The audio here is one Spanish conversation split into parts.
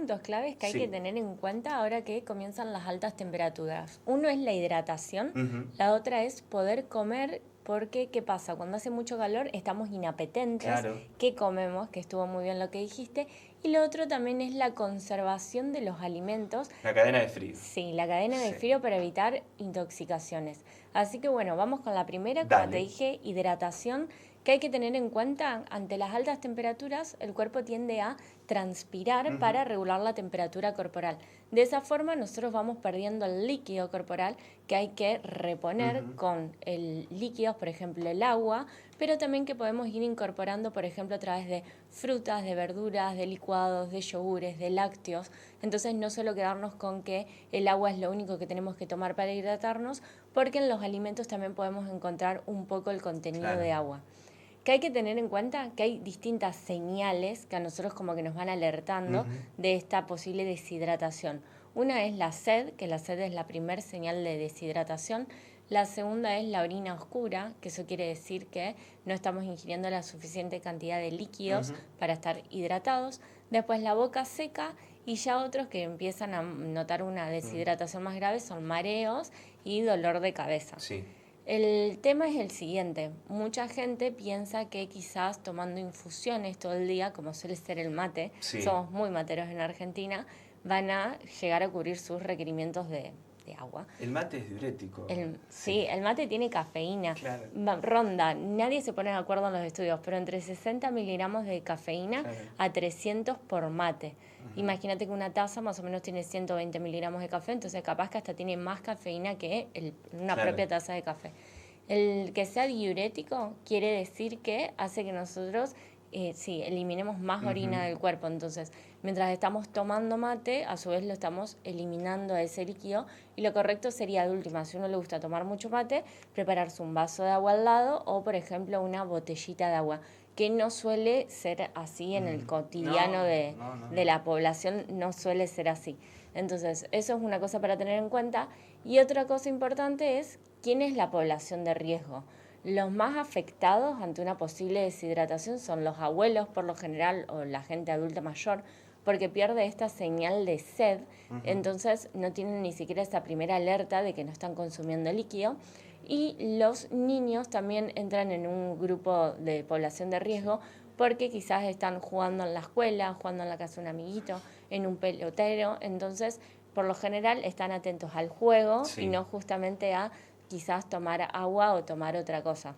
puntos claves que hay Sí. que tener en cuenta ahora que comienzan las altas temperaturas. Uno es la hidratación, Ujú. la otra es poder comer, porque ¿qué pasa? Cuando hace mucho calor estamos inapetentes. Claro. ¿Qué comemos? Que estuvo muy bien lo que dijiste. Y lo otro también es la conservación de los alimentos. La cadena de frío. Sí, la cadena de Sí. frío para evitar intoxicaciones. Así que bueno, vamos con la primera, como Dale. te dije, hidratación, que hay que tener en cuenta. Ante las altas temperaturas, el cuerpo tiende a transpirar para regular la temperatura corporal. De esa forma nosotros vamos perdiendo el líquido corporal que hay que reponer con el líquido, por ejemplo el agua, pero también que podemos ir incorporando, por ejemplo, a través de frutas, de verduras, de licuados, de yogures, de lácteos. Entonces no solo quedarnos con que el agua es lo único que tenemos que tomar para hidratarnos, porque en los alimentos también podemos encontrar un poco el contenido de agua. Que hay que tener en cuenta que hay distintas señales que a nosotros como que nos van alertando de esta posible deshidratación. Una es la sed, que la sed es la primer señal de deshidratación. La segunda es la orina oscura, que eso quiere decir que no estamos ingiriendo la suficiente cantidad de líquidos para estar hidratados. Después la boca seca, y ya otros que empiezan a notar una deshidratación más grave son mareos y dolor de cabeza. Sí. El tema es el siguiente, mucha gente piensa que quizás tomando infusiones todo el día, como suele ser el mate, Sí. somos muy materos en Argentina, van a llegar a cubrir sus requerimientos de agua. El mate es diurético. Sí, el mate tiene cafeína. Claro. Ronda, nadie se pone de acuerdo en los estudios, pero entre 60 miligramos de cafeína a 300 por mate. Imagínate que una taza más o menos tiene 120 miligramos de café, entonces capaz que hasta tiene más cafeína que una propia taza de café. El que sea diurético quiere decir que hace que nosotros eliminemos más orina del cuerpo. Entonces, mientras estamos tomando mate, a su vez lo estamos eliminando a ese líquido. Y lo correcto sería, de última, si uno le gusta tomar mucho mate, prepararse un vaso de agua al lado o, por ejemplo, una botellita de agua, que no suele ser así en el cotidiano de la población, no suele ser así. Entonces, eso es una cosa para tener en cuenta. Y otra cosa importante es quién es la población de riesgo. Los más afectados ante una posible deshidratación son los abuelos, por lo general, o la gente adulta mayor, porque pierde esta señal de sed, entonces no tienen ni siquiera esa primera alerta de que no están consumiendo líquido. Y los niños también entran en un grupo de población de riesgo porque quizás están jugando en la escuela, jugando en la casa de un amiguito, en un pelotero, entonces por lo general están atentos al juego y no justamente a quizás tomar agua o tomar otra cosa.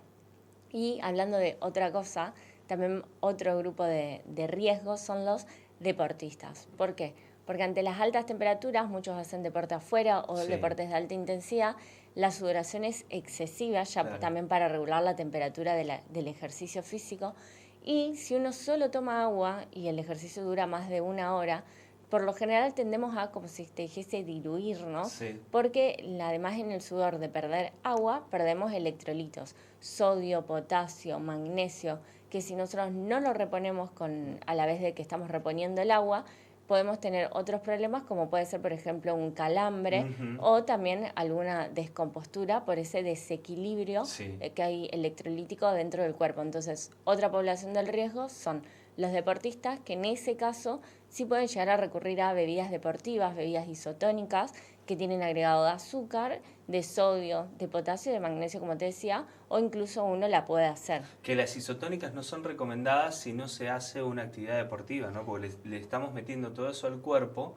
Y hablando de otra cosa, también otro grupo de riesgos son los deportistas. ¿Por qué? Porque ante las altas temperaturas, muchos hacen deporte afuera o deportes de alta intensidad, la sudoración es excesiva, ya también para regular la temperatura del ejercicio físico. Y si uno solo toma agua y el ejercicio dura más de 1 hora, por lo general tendemos a, como si te dijese, diluirnos, porque además en el sudor de perder agua, perdemos electrolitos, sodio, potasio, magnesio, que si nosotros no lo reponemos a la vez de que estamos reponiendo el agua, podemos tener otros problemas como puede ser, por ejemplo, un calambre o también alguna descompostura por ese desequilibrio que hay electrolítico dentro del cuerpo. Entonces, otra población del riesgo son los deportistas, que en ese caso sí pueden llegar a recurrir a bebidas deportivas, bebidas isotónicas, que tienen agregado de azúcar, de sodio, de potasio, de magnesio, como te decía, o incluso uno la puede hacer. Que las isotónicas no son recomendadas si no se hace una actividad deportiva, ¿no? Porque le estamos metiendo todo eso al cuerpo.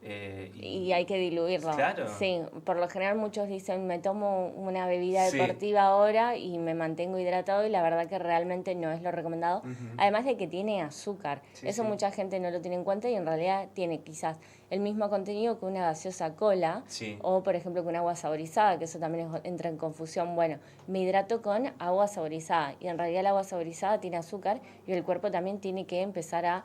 Y hay que diluirlo. Claro. Sí, por lo general muchos dicen, me tomo una bebida deportiva ahora y me mantengo hidratado, y la verdad que realmente no es lo recomendado. Además de que tiene azúcar. Eso mucha gente no lo tiene en cuenta y en realidad tiene quizás el mismo contenido que una gaseosa cola o, por ejemplo, que un agua saborizada, que eso también entra en confusión. Bueno, me hidrato con agua saborizada y en realidad el agua saborizada tiene azúcar y el cuerpo también tiene que empezar a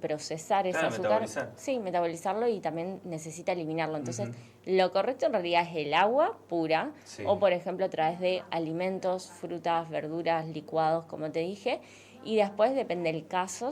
procesar ese azúcar. Sí, metabolizarlo, y también necesita eliminarlo. Entonces, lo correcto en realidad es el agua pura o, por ejemplo, a través de alimentos, frutas, verduras, licuados, como te dije. Y después, depende del caso,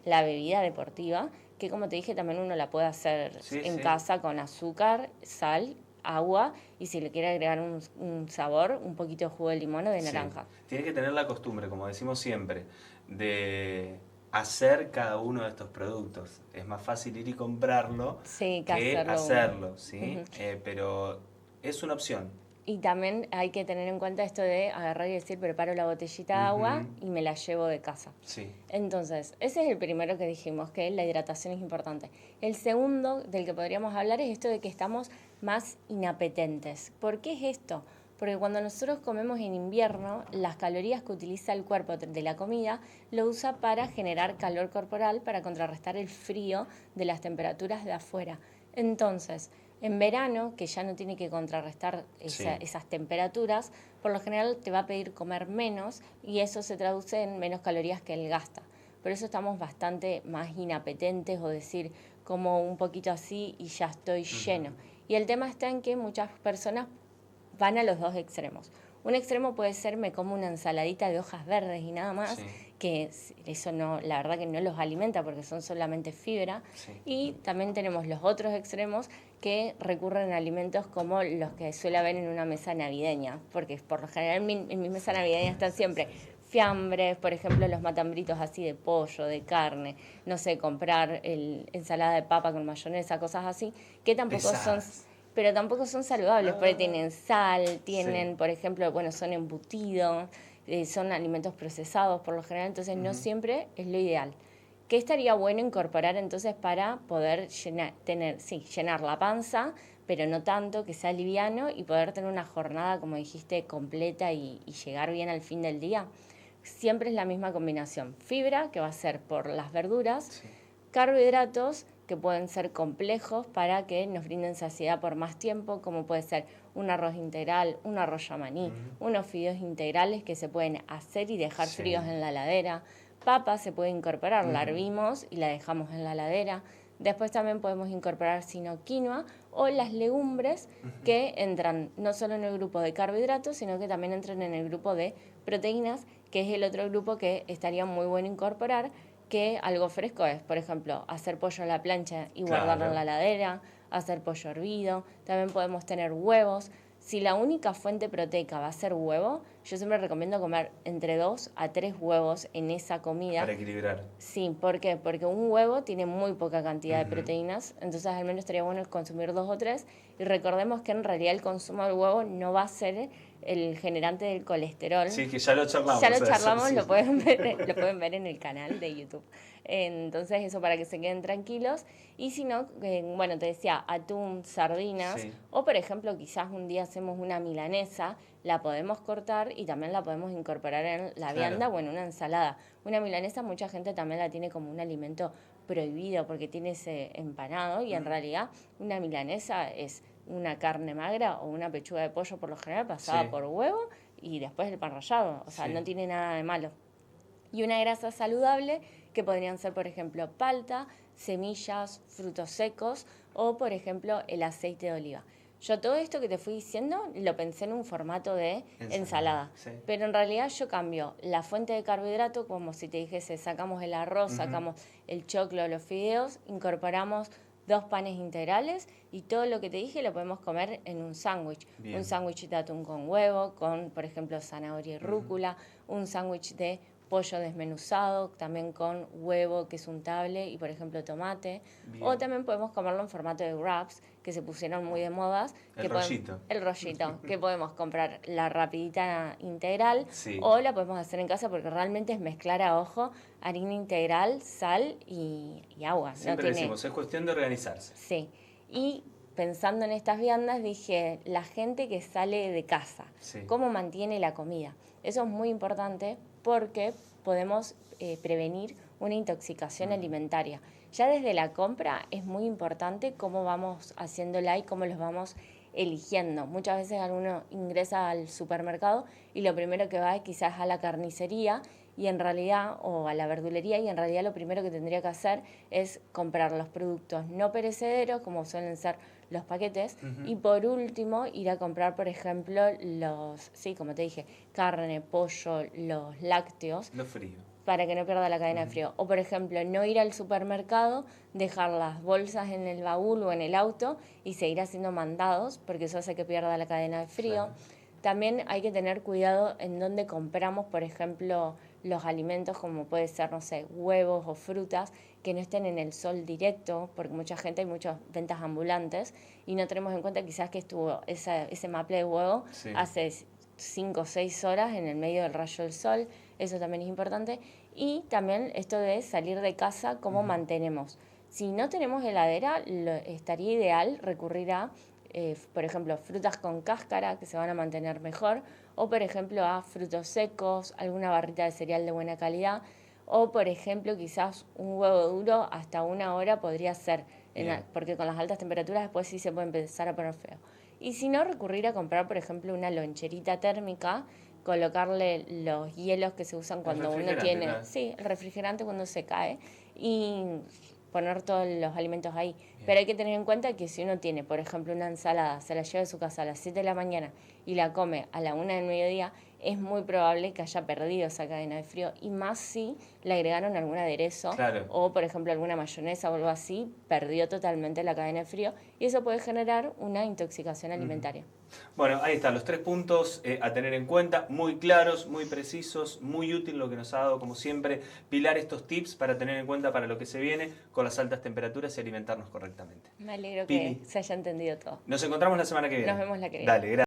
la bebida deportiva, que como te dije, también uno la puede hacer en casa con azúcar, sal, agua, y si le quiere agregar un sabor, un poquito de jugo de limón o de naranja. Tienes que tener la costumbre, como decimos siempre, de hacer cada uno de estos productos. Es más fácil ir y comprarlo Sí, que hacerlo, ¿sí? Ujú. Pero es una opción. Y también hay que tener en cuenta esto de agarrar y decir, preparo la botellita de agua Ujú. y me la llevo de casa. Sí. Entonces, ese es el primero que dijimos, que la hidratación es importante. El segundo del que podríamos hablar es esto de que estamos más inapetentes. ¿Por qué es esto? Porque cuando nosotros comemos en invierno, las calorías que utiliza el cuerpo de la comida lo usa para generar calor corporal, para contrarrestar el frío de las temperaturas de afuera. Entonces, en verano, que ya no tiene que contrarrestar esas temperaturas, por lo general te va a pedir comer menos y eso se traduce en menos calorías que él gasta. Por eso estamos bastante más inapetentes o decir como un poquito así y ya estoy lleno. Y el tema está en que muchas personas van a los dos extremos. Un extremo puede ser me como una ensaladita de hojas verdes y nada más, que eso no, la verdad que no los alimenta porque son solamente fibra. Y también tenemos los otros extremos que recurren a alimentos como los que suele haber en una mesa navideña, porque por lo general en mi mesa navideña están siempre fiambres, por ejemplo, los matambritos así de pollo, de carne, no sé, comprar ensalada de papa con mayonesa, cosas así, que tampoco son... Pero tampoco son saludables, porque tienen sal, tienen, por ejemplo, bueno, son embutidos, son alimentos procesados por lo general, entonces no siempre es lo ideal. ¿Qué estaría bueno incorporar entonces para poder llenar la panza, pero no tanto, que sea liviano y poder tener una jornada, como dijiste, completa y llegar bien al fin del día? Siempre es la misma combinación. Fibra, que va a ser por las verduras, carbohidratos, que pueden ser complejos para que nos brinden saciedad por más tiempo, como puede ser un arroz integral, un arroz yamaní, unos fideos integrales que se pueden hacer y dejar fríos en la heladera. Papa se puede incorporar, la hervimos y la dejamos en la heladera. Después también podemos incorporar sino quinoa o las legumbres que entran no solo en el grupo de carbohidratos, sino que también entran en el grupo de proteínas, que es el otro grupo que estaría muy bueno incorporar, que algo fresco es, por ejemplo, hacer pollo a la plancha y guardarlo en la heladera, hacer pollo hervido, también podemos tener huevos. Si la única fuente proteica va a ser huevo, yo siempre recomiendo comer entre 2 a 3 huevos en esa comida. Para equilibrar. Sí, ¿por qué? Porque un huevo tiene muy poca cantidad de proteínas, entonces al menos estaría bueno consumir 2 o 3. Y recordemos que en realidad el consumo del huevo no va a ser el generante del colesterol. Sí, que ya lo charlamos. Ya lo charlamos, sí. Lo pueden ver en el canal de YouTube. Entonces eso para que se queden tranquilos. Y si no, bueno, te decía, atún, sardinas, o por ejemplo quizás un día hacemos una milanesa, la podemos cortar y también la podemos incorporar en la vianda o en una ensalada. Una milanesa mucha gente también la tiene como un alimento prohibido porque tiene ese empanado y en realidad una milanesa es una carne magra o una pechuga de pollo por lo general pasada por huevo y después el pan rallado, o sea, no tiene nada de malo. Y una grasa saludable que podrían ser, por ejemplo, palta, semillas, frutos secos o, por ejemplo, el aceite de oliva. Yo todo esto que te fui diciendo lo pensé en un formato de ensalada. Pero en realidad yo cambio la fuente de carbohidrato, como si te dijese, sacamos el arroz, sacamos el choclo, los fideos, incorporamos 2 panes integrales y todo lo que te dije lo podemos comer en un sándwich. Un sándwich de atún con huevo, con, por ejemplo, zanahoria y rúcula, un sándwich de pollo desmenuzado, también con huevo que es untable y, por ejemplo, tomate. O también podemos comerlo en formato de wraps, que se pusieron muy de modas. El rollito, que podemos comprar la rapidita integral o la podemos hacer en casa porque realmente es mezclar a ojo harina integral, sal y agua. Siempre decimos, es cuestión de organizarse. Sí, y pensando en estas viandas dije, la gente que sale de casa, ¿cómo mantiene la comida? Eso es muy importante porque podemos prevenir una intoxicación alimentaria. Ya desde la compra es muy importante cómo vamos haciéndola y cómo los vamos eligiendo. Muchas veces alguno ingresa al supermercado y lo primero que va es quizás a la carnicería y en realidad, o a la verdulería, y en realidad lo primero que tendría que hacer es comprar los productos no perecederos, como suelen ser los paquetes, y por último ir a comprar, por ejemplo, como te dije, carne, pollo, los lácteos. Lo frío. Para que no pierda la cadena de frío. O, por ejemplo, no ir al supermercado, dejar las bolsas en el baúl o en el auto y seguir haciendo mandados, porque eso hace que pierda la cadena de frío. También hay que tener cuidado en dónde compramos, por ejemplo, los alimentos como puede ser, no sé, huevos o frutas que no estén en el sol directo, porque mucha gente hay muchas ventas ambulantes y no tenemos en cuenta quizás que estuvo ese maple de huevo hace 5 o 6 horas en el medio del rayo del sol, eso también es importante. Y también esto de salir de casa, cómo mantenemos. Si no tenemos heladera, estaría ideal recurrir a, por ejemplo, frutas con cáscara que se van a mantener mejor, o por ejemplo a frutos secos, alguna barrita de cereal de buena calidad, o por ejemplo quizás un huevo duro hasta 1 hora podría ser, porque con las altas temperaturas después sí se puede empezar a poner feo. Y si no, recurrir a comprar, por ejemplo, una loncherita térmica, colocarle los hielos que se usan cuando uno tiene... Claro. Sí, el refrigerante cuando se cae y poner todos los alimentos ahí. Pero hay que tener en cuenta que si uno tiene, por ejemplo, una ensalada, se la lleva a su casa a las 7 de la mañana y la come a la 1 del mediodía, es muy probable que haya perdido esa cadena de frío. Y más si le agregaron algún aderezo o, por ejemplo, alguna mayonesa o algo así, perdió totalmente la cadena de frío y eso puede generar una intoxicación alimentaria. Bueno, ahí están los 3 puntos a tener en cuenta, muy claros, muy precisos, muy útil lo que nos ha dado, como siempre, Pilar, estos tips para tener en cuenta para lo que se viene con las altas temperaturas y alimentarnos correctamente. Me alegro Pili, que se haya entendido todo. Nos encontramos la semana que viene. Nos vemos la que viene. Dale, gracias.